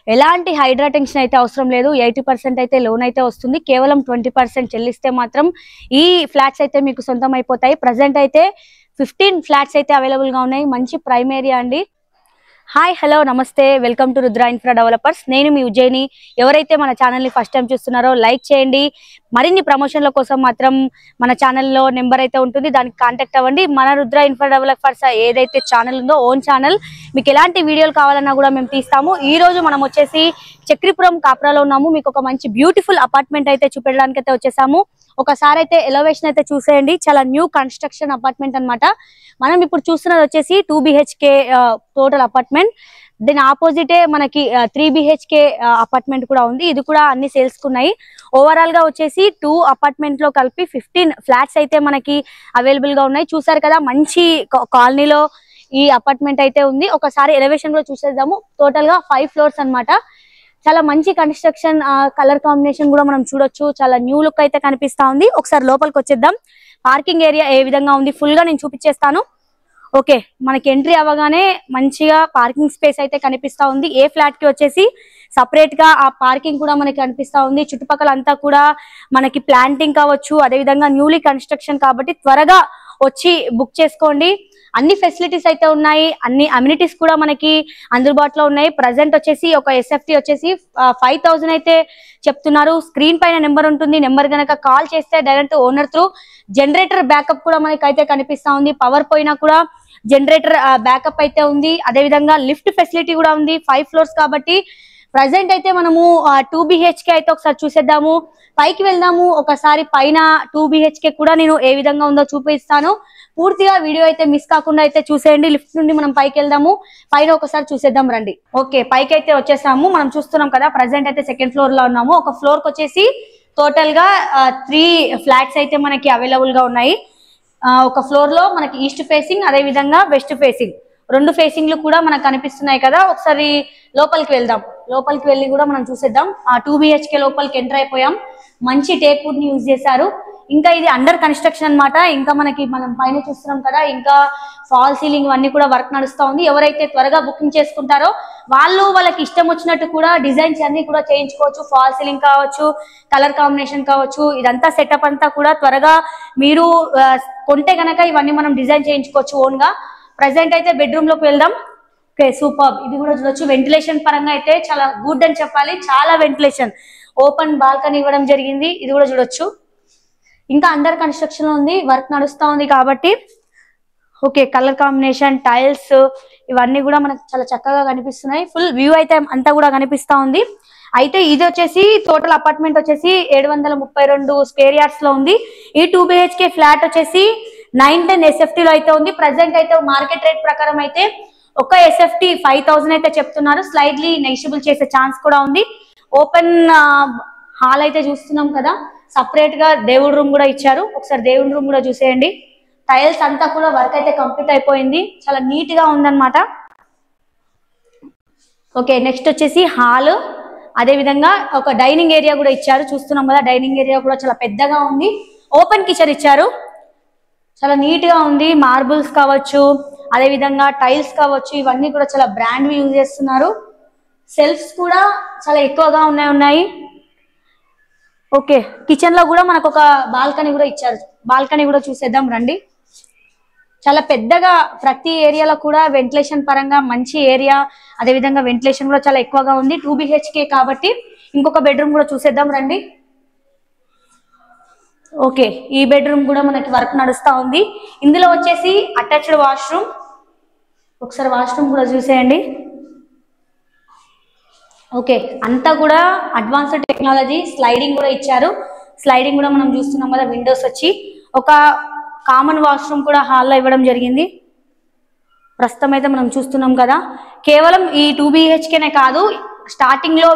ఎలాంటి హైడ్రా టెన్షన్ అయితే అవసరం లేదు. 80% అయితే లోన్ అయితే వస్తుంది. కేవలం 20% చెల్లిస్తే మాత్రం ఈ ఫ్లాట్స్ అయితే మీకు సొంతం అయిపోతాయి. ప్రజెంట్ అయితే 15 ఫ్లాట్స్ అయితే అవైలబుల్ గా ఉన్నాయి. మంచి ప్రైమ్ ఏరియా అండి. హాయ్ హలో నమస్తే, welcome to Rudra infra developers. నేను మీ ఉజ్జయిని. ఎవరైతే మన ఛానల్ని ఫస్ట్ టైం చూస్తున్నారో లైక్ చేయండి. మరిన్ని ప్రమోషన్ల కోసం మాత్రం మన ఛానల్లో నెంబర్ అయితే ఉంటుంది, దానికి కాంటాక్ట్ అవ్వండి. మన రుద్ర ఇన్ఫ్రా డెవలపర్స్ ఏదైతే ఛానల్ ఉందో ఓన్ ఛానల్, మీకు ఎలాంటి వీడియోలు కావాలన్నా కూడా మేము తీస్తాము. ఈ రోజు మనం వచ్చేసి చక్రీపురం కాప్రాలో ఉన్నాము. మీకు ఒక మంచి బ్యూటిఫుల్ అపార్ట్మెంట్ అయితే చూపెట్టడానికి అయితే వచ్చేసాము. ఒకసారి అయితే ఎలివేషన్ అయితే చూసేయండి. చాలా న్యూ కన్స్ట్రక్షన్ అపార్ట్మెంట్ అన్నమాట. మనం ఇప్పుడు చూస్తున్నది వచ్చేసి 2 BHK టోటల్ అపార్ట్మెంట్. దీని ఆపోజిటే మనకి 3 BHK అపార్ట్మెంట్ కూడా ఉంది. ఇది కూడా అన్ని సేల్స్ ఉన్నాయి. ఓవరాల్ గా వచ్చేసి 2 అపార్ట్మెంట్ లో కలిపి 15 ఫ్లాట్స్ అయితే మనకి అవైలబుల్ గా ఉన్నాయి. చూసారు కదా, మంచి కాలనీలో ఈ అపార్ట్మెంట్ అయితే ఉంది. ఒకసారి ఎలివేషన్ కూడా చూసేద్దాము. టోటల్ గా 5 ఫ్లోర్స్ అన్నమాట. చాలా మంచి కన్స్ట్రక్షన్, కలర్ కాంబినేషన్ కూడా మనం చూడొచ్చు. చాలా న్యూ లుక్ అయితే కనిపిస్తా ఉంది. ఒకసారి లోపలికి వచ్చేద్దాం. పార్కింగ్ ఏరియా ఏ విధంగా ఉంది ఫుల్ గా నేను చూపించేస్తాను. ఓకే, మనకి ఎంట్రీ అవ్వగానే మంచిగా పార్కింగ్ స్పేస్ అయితే కనిపిస్తా ఉంది. ఏ ఫ్లాట్ కి వచ్చేసి సపరేట్ గా ఆ పార్కింగ్ కూడా మనకి కనిపిస్తా ఉంది. చుట్టుపక్కల అంతా కూడా మనకి ప్లాంటింగ్ కావచ్చు, అదేవిధంగా న్యూలీ కన్స్ట్రక్షన్ కాబట్టి త్వరగా వచ్చి బుక్ చేసుకోండి. అన్ని ఫెసిలిటీస్ అయితే ఉన్నాయి, అన్ని అమ్యూనిటీస్ కూడా మనకి అందుబాటులో ఉన్నాయి. ప్రజెంట్ వచ్చేసి ఒక SFT వచ్చేసి 5000 అయితే చెప్తున్నారు. స్క్రీన్ పైన నెంబర్ ఉంటుంది. నెంబర్ కనుక కాల్ చేస్తే direct owner through generator backup కూడా మనకి అయితే కనిపిస్తా ఉంది. పవర్ పోయినా కూడా జనరేటర్ బ్యాకప్ అయితే ఉంది. అదేవిధంగా లిఫ్ట్ ఫెసిలిటీ కూడా ఉంది. 5 ఫ్లోర్స్ కాబట్టి ప్రజెంట్ అయితే మనము 2 BHK అయితే ఒకసారి చూసేద్దాము. పైకి వెళ్దాము. ఒకసారి పైన 2 BHK కూడా నేను ఏ విధంగా ఉందో చూపిస్తాను. పూర్తిగా వీడియో అయితే మిస్ కాకుండా అయితే చూసేయండి. లిఫ్ట్ నుండి మనం పైకి వెళ్దాము. పైన ఒకసారి చూసేద్దాం రండి. ఓకే, పైకి అయితే వచ్చేసాము. మనం చూస్తున్నాం కదా, ప్రజెంట్ అయితే 2nd ఫ్లోర్ లో ఉన్నాము. ఒక ఫ్లోర్ కి వచ్చేసి టోటల్ గా 3 ఫ్లాట్స్ అయితే మనకి అవైలబుల్ గా ఉన్నాయి. ఒక ఫ్లోర్ లో మనకి ఈస్ట్ ఫేసింగ్, అదే విధంగా వెస్ట్ ఫేసింగ్, 2 ఫేసింగ్లు కూడా మనకు కనిపిస్తున్నాయి కదా. ఒకసారి లోపలికి వెళ్దాం. లోపలికి వెళ్ళి కూడా మనం చూసేద్దాం. 2 BHK లోపలికి ఎంటర్ అయిపోయాం. మంచి టేక్ వుడ్ ని యూజ్ చేశారు. ఇంకా ఇది అండర్ కన్స్ట్రక్షన్ అన్నమాట. ఇంకా మనం పైన చూస్తున్నాం కదా, ఇంకా ఫాల్ సీలింగ్ అన్ని కూడా వర్క్ నడుస్తూ ఉంది. ఎవరైతే త్వరగా బుకింగ్ చేసుకుంటారో వాళ్ళకి ఇష్టం వచ్చినట్టు కూడా డిజైన్స్ అన్ని కూడా చేయించుకోవచ్చు. ఫాల్ సీలింగ్ కావచ్చు, కలర్ కాంబినేషన్ కావచ్చు, ఇదంతా సెటప్ అంతా కూడా త్వరగా మీరు కొంటే గనక ఇవన్నీ మనం డిజైన్ చేయించుకోవచ్చు ఓన్ గా. ప్రజెంట్ అయితే బెడ్రూమ్ లోకి వెళ్దాం. Okay, super. ఇది కూడా చూడొచ్చు. వెంటిలేషన్ పరంగా అయితే చాలా గుడ్ అని చెప్పాలి. చాలా వెంటిలేషన్, ఓపెన్ బాల్కనీ ఇవ్వడం జరిగింది. ఇది కూడా చూడొచ్చు. ఇంకా అండర్ కన్స్ట్రక్షన్ లో ఉంది, వర్క్ నడుస్తూ ఉంది కాబట్టి. ఓకే, కలర్ కాంబినేషన్, టైల్స్ ఇవన్నీ కూడా మనకు చాలా చక్కగా కనిపిస్తున్నాయి. ఫుల్ వ్యూ అయితే అంతా కూడా కనిపిస్తా ఉంది. అయితే ఇది వచ్చేసి టోటల్ అపార్ట్మెంట్ వచ్చేసి 732 స్క్వేర్ యార్డ్స్ లో ఉంది. ఈ 2 BHK ఫ్లాట్ వచ్చేసి 910 SFT లో అయితే ఉంది. ప్రజెంట్ అయితే మార్కెట్ రేట్ ప్రకారం అయితే ఒక SFT 5000 అయితే చెప్తున్నారు. స్లైడ్లీ నెగిషియబుల్ చేసే ఛాన్స్ కూడా ఉంది. ఓపెన్ హాల్ అయితే చూస్తున్నాం కదా, సపరేట్ గా దేవుడి రూమ్ కూడా ఇచ్చారు. ఒకసారి దేవుడి రూమ్ కూడా చూసేయండి. టైల్స్ అంతా కూడా వర్క్ అయితే కంప్లీట్ అయిపోయింది. చాలా నీట్ గా ఉందన్నమాట. ఓకే, నెక్స్ట్ వచ్చేసి హాల్, అదే విధంగా ఒక డైనింగ్ ఏరియా కూడా ఇచ్చారు. చూస్తున్నాం కదా, డైనింగ్ ఏరియా కూడా చాలా పెద్దగా ఉంది. ఓపెన్ కిచెన్ ఇచ్చారు. చాలా నీట్ గా ఉంది. మార్బుల్స్ కావచ్చు, అదే విధంగా టైల్స్ కావచ్చు, ఇవన్నీ కూడా చాలా బ్రాండ్ యూజ్ చేస్తున్నారు. సెల్ఫ్స్ కూడా చాలా ఎక్కువగా ఉన్నాయి. ఓకే, కిచెన్ లో కూడా మనకు ఒక బాల్కనీ కూడా ఇచ్చారు. బాల్కనీ కూడా చూసేద్దాం రండి. చాలా పెద్దగా, ప్రతి ఏరియాలో కూడా వెంటిలేషన్ పరంగా మంచి ఏరియా, అదే విధంగా వెంటిలేషన్ కూడా చాలా ఎక్కువగా ఉంది. 2 BHK కాబట్టి ఇంకొక బెడ్రూమ్ కూడా చూసేద్దాం రండి. ఓకే, ఈ బెడ్రూమ్ కూడా మనకి వర్క్ నడుస్తూ ఉంది. ఇందులో వచ్చేసి అటాచ్డ్ వాష్రూమ్. ఒకసారి వాష్రూమ్ కూడా చూసేయండి. ఓకే, అంతా కూడా అడ్వాన్స్డ్ టెక్నాలజీ. స్లైడింగ్ కూడా ఇచ్చారు. స్లైడింగ్ కూడా మనం చూస్తున్నాం కదా, విండోస్ వచ్చి ఒక కామన్ వాష్రూమ్ కూడా హాల్లో ఇవ్వడం జరిగింది. ప్రస్తుతం అయితే మనం చూస్తున్నాం కదా. కేవలం ఈ 2 BHKనే కాదు,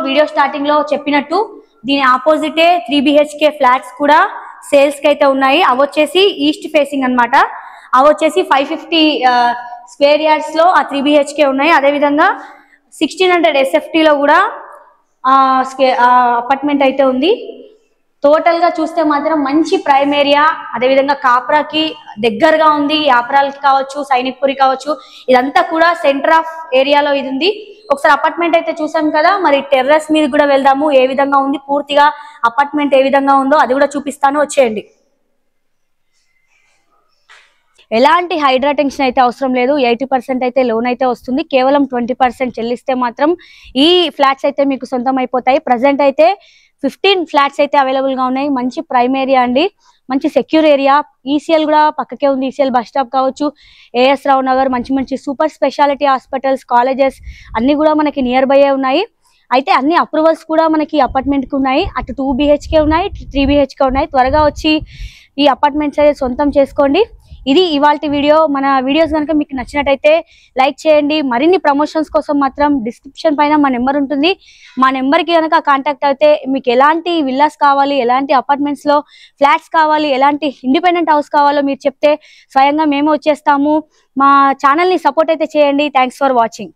వీడియో స్టార్టింగ్ లో చెప్పినట్టు దీని ఆపోజిటే 3 BHK ఫ్లాట్స్ కూడా సేల్స్ కి అయితే ఉన్నాయి. అవి వచ్చేసి ఈస్ట్ ఫేసింగ్ అన్నమాట. అవి వచ్చేసి 550 స్క్వేర్ యార్డ్స్ లో ఆ 3 BHK ఉన్నాయి. అదేవిధంగా 1600 SFT లో కూడా అపార్ట్మెంట్ అయితే ఉంది. టోటల్ గా చూస్తే మాత్రం మంచి ప్రైమ్ ఏరియా, అదేవిధంగా కాప్రాకి దగ్గరగా ఉంది, యాప్రాల్కి కావచ్చు, సైనిక్పురి కావచ్చు, ఇదంతా కూడా సెంటర్ ఆఫ్ ఏరియాలో ఇది ఉంది. ఒకసారి అపార్ట్మెంట్ అయితే చూసాం కదా, మరి టెర్రస్ మీద కూడా వెళ్దాము, ఏ విధంగా ఉంది పూర్తిగా అపార్ట్మెంట్ ఏ విధంగా ఉందో అది కూడా చూపిస్తాను, వచ్చేయండి. ఎలాంటి హైడ్రా టెన్షన్ అయితే అవసరం లేదు. 80% అయితే లోన్ అయితే వస్తుంది, కేవలం 20% చెల్లిస్తే మాత్రం ఈ ఫ్లాట్స్ అయితే మీకు సొంతం అయిపోతాయి. ప్రజెంట్ అయితే 15 ఫ్లాట్స్ అయితే అవైలబుల్ గా ఉన్నాయి. మంచి ప్రైమ్ ఏరియా అండి, మంచి సెక్యూర్ ఏరియా. ఈసీఎల్ కూడా పక్కకే ఉంది, ఈసీఎల్ బస్ స్టాప్ కావచ్చు, ఏఎస్ రావు నగర్, మంచి మంచి సూపర్ స్పెషాలిటీ హాస్పిటల్స్, కాలేజెస్ అన్ని కూడా మనకి నియర్ బై ఉన్నాయి. అయితే అన్ని అప్రూవల్స్ కూడా మనకి అపార్ట్మెంట్ కి ఉన్నాయి. అటు 2 BHK ఉన్నాయి, 3 BHK ఉన్నాయి. త్వరగా వచ్చి ఈ అపార్ట్మెంట్స్ అయితే సొంతం చేసుకోండి. ఇది ఇవాల్టి వీడియో. మన వీడియోస్ కనుక మీకు నచ్చినట్టయితే లైక్ చేయండి. మరిన్ని ప్రమోషన్స్ కోసం మాత్రం డిస్క్రిప్షన్ పైన మా నెంబర్ ఉంటుంది. మా నెంబర్కి కనుక కాంటాక్ట్ అయితే మీకు ఎలాంటి విల్లాస్ కావాలి, ఎలాంటి అపార్ట్మెంట్స్లో ఫ్లాట్స్ కావాలి, ఎలాంటి ఇండిపెండెంట్ హౌస్ కావాలో మీరు చెప్తే స్వయంగా మేము వచ్చేస్తాము. మా ఛానల్ని సపోర్ట్ అయితే చేయండి. Thanks for watching.